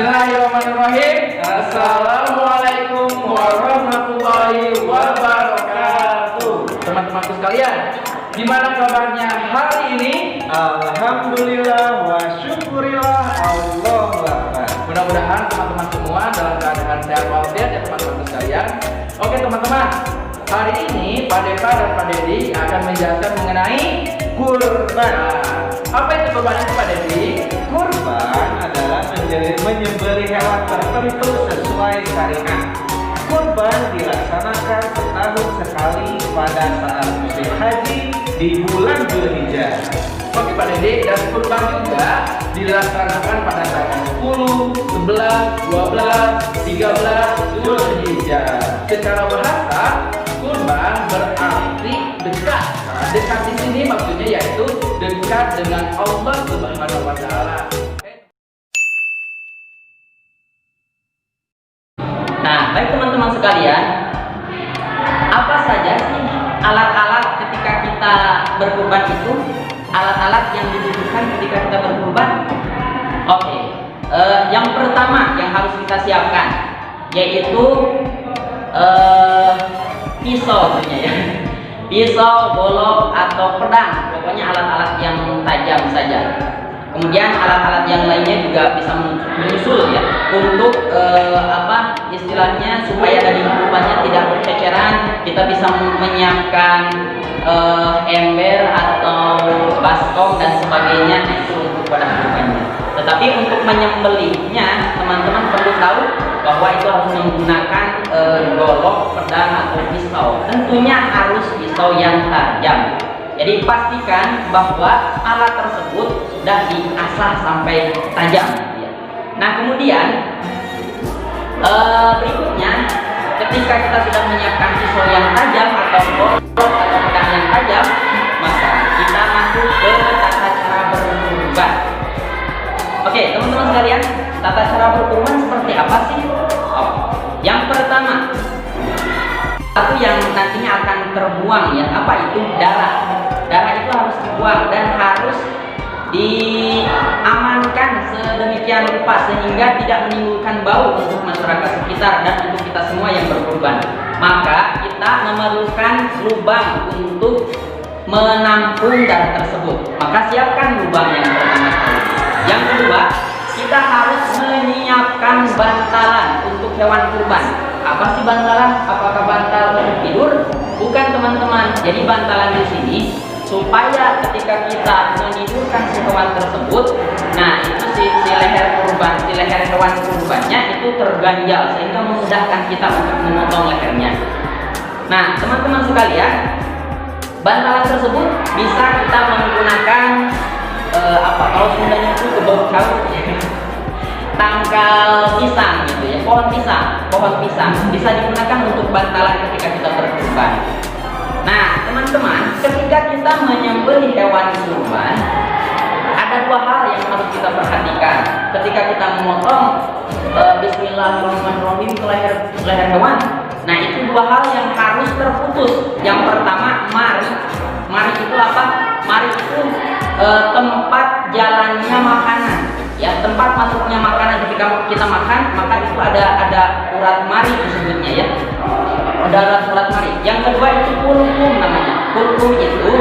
Bismillahirrahmanirrahim. Assalamualaikum warahmatullahi wabarakatuh. Teman-temanku sekalian, gimana kabarnya hari ini? Alhamdulillah wa syukurillah Allah Akbar. Mudah-mudahan teman-teman semua dalam keadaan sehat walafiat ya teman-teman sekalian. Oke teman-teman, hari ini Pak Deva dan Pak Dedi akan menjelaskan mengenai kurban. Apa itu kurban itu Pak Dedi? Kurban adalah menyembelih hewan tertentu sesuai syariat. Kurban dilaksanakan setahun sekali pada saat musim haji di bulan Dzulhijjah. Oke Pak Dede, dan kurban juga dilaksanakan pada tanggal 10, 11, 12, 13 Dzulhijjah. Secara bahasa, kurban berarti dekat. Nah, dekat di sini maksudnya yaitu dekat dengan Allah Subhanahu wa taala. Nah, baik teman-teman sekalian, apa saja sih alat-alat ketika kita berkurban itu? Alat-alat yang dibutuhkan ketika kita berkurban? Oke, yang pertama yang harus kita siapkan yaitu pisau tentunya ya. Pisau, golok atau pedang, pokoknya alat-alat yang tajam saja. Kemudian alat-alat yang lainnya juga bisa menyusul ya untuk istilahnya supaya daging kurbannya tidak berceceran. Kita bisa menyiapkan ember atau baskom dan sebagainya itu untuk pada kurbannya. Tetapi untuk menyembelihnya teman-teman perlu tahu bahwa itu harus menggunakan golok, pedang atau pisau. Tentunya harus pisau yang tajam. Jadi pastikan bahwa alat tersebut sudah diasah sampai tajam. Nah kemudian berikutnya, ketika kita sudah menyiapkan pisau yang tajam atau golok atau pedang yang tajam, maka kita masuk ke tata cara berkurban. Oke teman-teman sekalian, tata cara berkurban seperti apa sih? Yang pertama, satu yang nantinya akan terbuang ya, apa itu? Darah. Darah itu harus dibuang dan harus diamankan sedemikian rupa sehingga tidak menimbulkan bau untuk masyarakat sekitar dan untuk kita semua yang berkurban. Maka kita memerlukan lubang untuk menampung darah tersebut. Maka siapkan lubang yang pertama. Yang kedua, kita harus menyiapkan bantalan untuk hewan kurban. Apa sih bantalan? Apakah bantal untuk tidur? Bukan teman-teman. Jadi bantalan di sini supaya ketika kita menidurkan si hewan tersebut, nah itu si leher hewan kurbannya itu terganjal sehingga memudahkan kita untuk memotong lehernya. Nah teman-teman sekalian, bantalan tersebut bisa kita menggunakan kalau Sundanya itu gebok caut tangkal pisang gitu ya, pohon pisang bisa digunakan untuk bantalan ketika kita berkurban. Nah teman-teman, ketika kita menyembelih hewan kurban, ada dua hal yang harus kita perhatikan ketika kita memotong Bismillahirrahmanirrahim ke leher hewan. Nah itu dua hal yang harus terputus. Yang pertama, mari itu apa? Mari itu tempat jalannya makanan ya, tempat masuknya makanan. Ketika kita makan, maka itu ada urat mari disebutnya ya, ada urat mari. Yang kedua itu kulkum namanya. Kulkum itu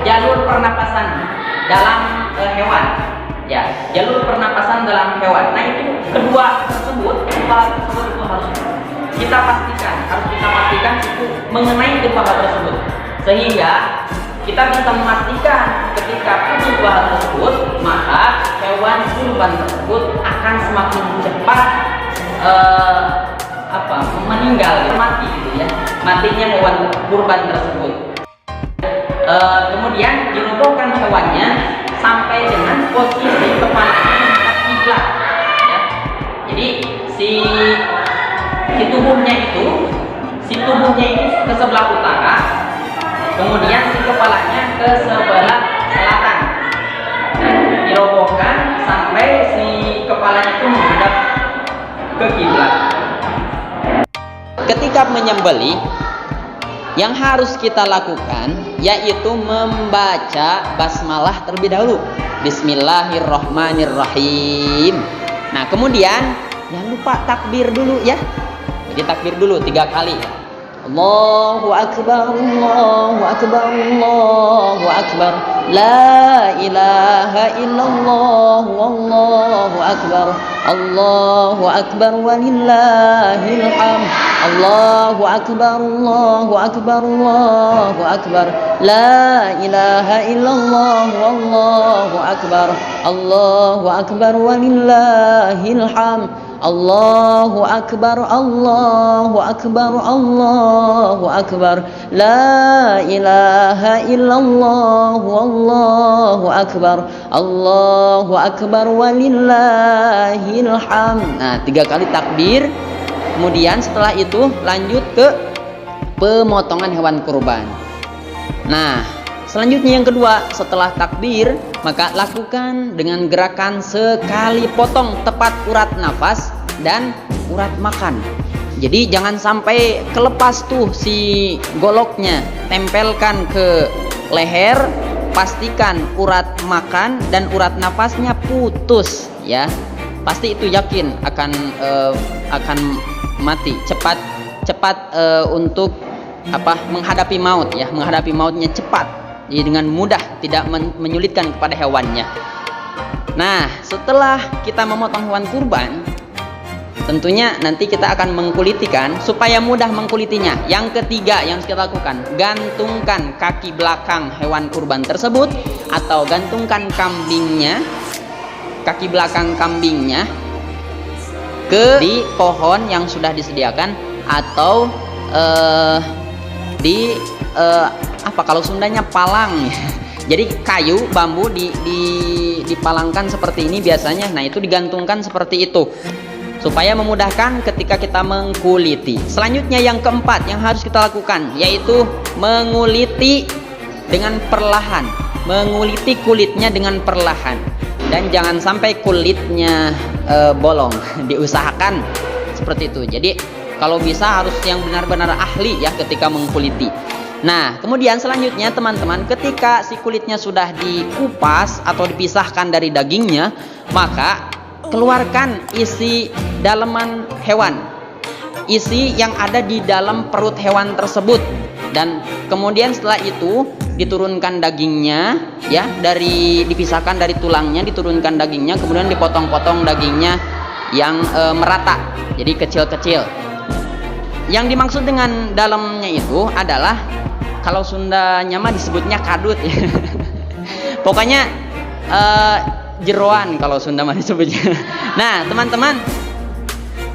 jalur pernapasan dalam hewan ya, jalur pernapasan dalam hewan. Nah itu kedua tersebut itu harus kita pastikan itu mengenai kedua hal tersebut, sehingga kita bisa memastikan ketika putus dua hal tersebut, maka hewan kurban tersebut akan semakin cepat meninggal, mati gitu ya, matinya hewan kurban tersebut. Kemudian dirobohkan hewannya sampai dengan posisi kepalanya menghadap kiblat ya. Jadi si tubuhnya itu ke sebelah utara, kemudian si kepalanya ke sebelah selatan. Nah, dirobohkan sampai si kepalanya itu menghadap ke kiblat. Ketika menyembelih, yang harus kita lakukan yaitu membaca basmalah terlebih dahulu. Bismillahirrahmanirrahim. Nah, kemudian jangan lupa takbir dulu ya. Jadi takbir dulu 3 kali. Allahu akbar, Allahu akbar, Allahu akbar. La ilaha illallah, wallahu akbar. Allahu akbar walillahil hamd. Allahu akbar, Allahu akbar, Allahu akbar. La ilaha illallah, wallahu akbar. Allahu akbar walillahil hamd. Allahu akbar, Allahu akbar, Allahu akbar. La ilaha illallah, wallahu akbar. Allahu akbar walillahil hamd. Nah, 3 kali takbir. Kemudian setelah itu lanjut ke pemotongan hewan kurban. Nah, selanjutnya yang kedua, setelah takbir maka lakukan dengan gerakan sekali potong tepat urat nafas dan urat makan. Jadi jangan sampai kelepas tuh si goloknya, tempelkan ke leher, pastikan urat makan dan urat nafasnya putus ya. Pasti itu yakin akan mati cepat untuk menghadapi maut ya, menghadapi mautnya cepat. Jadi dengan mudah, tidak menyulitkan kepada hewannya. Nah, setelah kita memotong hewan kurban, tentunya nanti kita akan mengkulitikan supaya mudah mengkulitinya. Yang ketiga yang harus kita lakukan, gantungkan kaki belakang hewan kurban tersebut atau gantungkan kaki belakang kambingnya di pohon yang sudah disediakan atau kalau Sundanya palang. Jadi kayu bambu dipalangkan seperti ini biasanya. Nah, itu digantungkan seperti itu supaya memudahkan ketika kita mengkuliti. Selanjutnya yang keempat yang harus kita lakukan yaitu menguliti dengan perlahan, menguliti kulitnya dengan perlahan, dan jangan sampai kulitnya bolong. Diusahakan seperti itu. Jadi kalau bisa harus yang benar-benar ahli ya ketika mengkuliti. Nah, kemudian selanjutnya teman-teman, ketika si kulitnya sudah dikupas atau dipisahkan dari dagingnya, maka keluarkan isi daleman hewan, isi yang ada di dalam perut hewan tersebut, dan kemudian setelah itu diturunkan dagingnya ya, dipisahkan dari tulangnya, diturunkan dagingnya, kemudian dipotong-potong dagingnya yang merata, jadi kecil-kecil. Yang dimaksud dengan dalamnya itu adalah, kalau Sundanya mah disebutnya kadut ya. Pokoknya jeroan kalau Sunda mah disebutnya. Nah, teman-teman,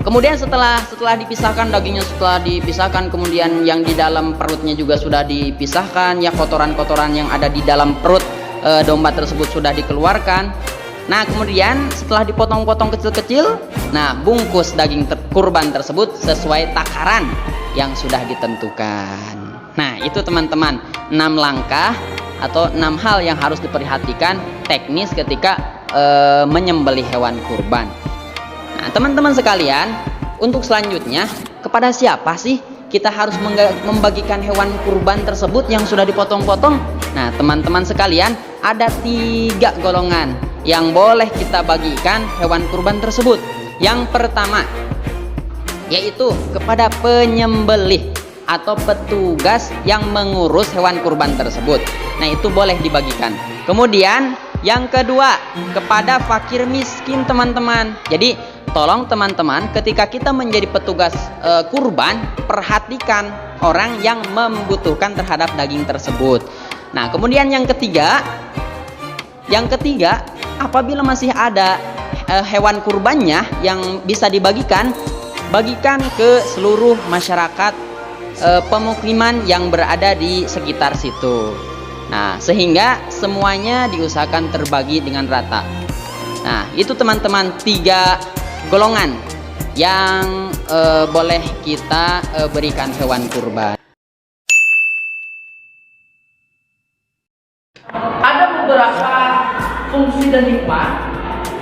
kemudian setelah dipisahkan dagingnya, setelah dipisahkan, kemudian yang di dalam perutnya juga sudah dipisahkan ya, kotoran-kotoran yang ada di dalam perut domba tersebut sudah dikeluarkan. Nah, kemudian setelah dipotong-potong kecil-kecil, nah bungkus daging kurban tersebut sesuai takaran yang sudah ditentukan. Nah, itu teman-teman 6 langkah atau 6 hal yang harus diperhatikan teknis ketika menyembelih hewan kurban. Nah, teman-teman sekalian, untuk selanjutnya, kepada siapa sih kita harus membagikan hewan kurban tersebut yang sudah dipotong-potong? Nah, teman-teman sekalian, ada 3 golongan yang boleh kita bagikan hewan kurban tersebut. Yang pertama yaitu kepada penyembelih atau petugas yang mengurus hewan kurban tersebut. Nah, itu boleh dibagikan. Kemudian yang kedua, kepada fakir miskin, teman-teman. Jadi tolong teman-teman, ketika kita menjadi petugas kurban, perhatikan orang yang membutuhkan terhadap daging tersebut. Nah, kemudian yang ketiga, apabila masih ada hewan kurbannya yang bisa dibagikan, bagikan ke seluruh masyarakat pemukiman yang berada di sekitar situ. Nah, sehingga semuanya diusahakan terbagi dengan rata. Nah, itu teman-teman 3 golongan yang boleh kita berikan hewan kurban. Ada beberapa fungsi dan hikmah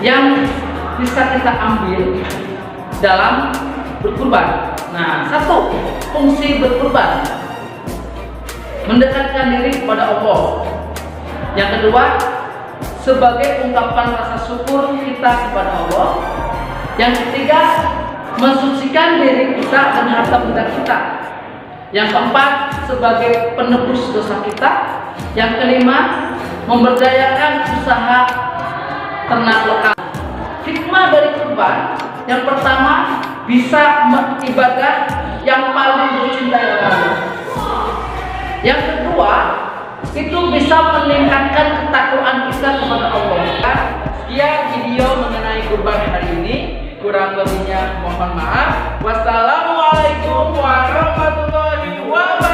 yang bisa kita ambil dalam berkurban. Nah, satu, fungsi berkurban. mendekatkan diri kepada Allah. Yang kedua, sebagai ungkapan rasa syukur kita kepada Allah. Yang ketiga, mensucikan diri kita dan harta benda kita. Yang keempat, sebagai penebus dosa kita. Yang kelima, memberdayakan usaha ternak lokal. Hikmah dari kurban, yang pertama, bisa ibadah yang paling dicintai Allah. Yang kedua, itu bisa meningkatkan ketakwaan kita kepada Allah. Sekian video mengenai kurban hari ini. Kurang lebihnya mohon maaf. Wassalamualaikum warahmatullahi wabarakatuh.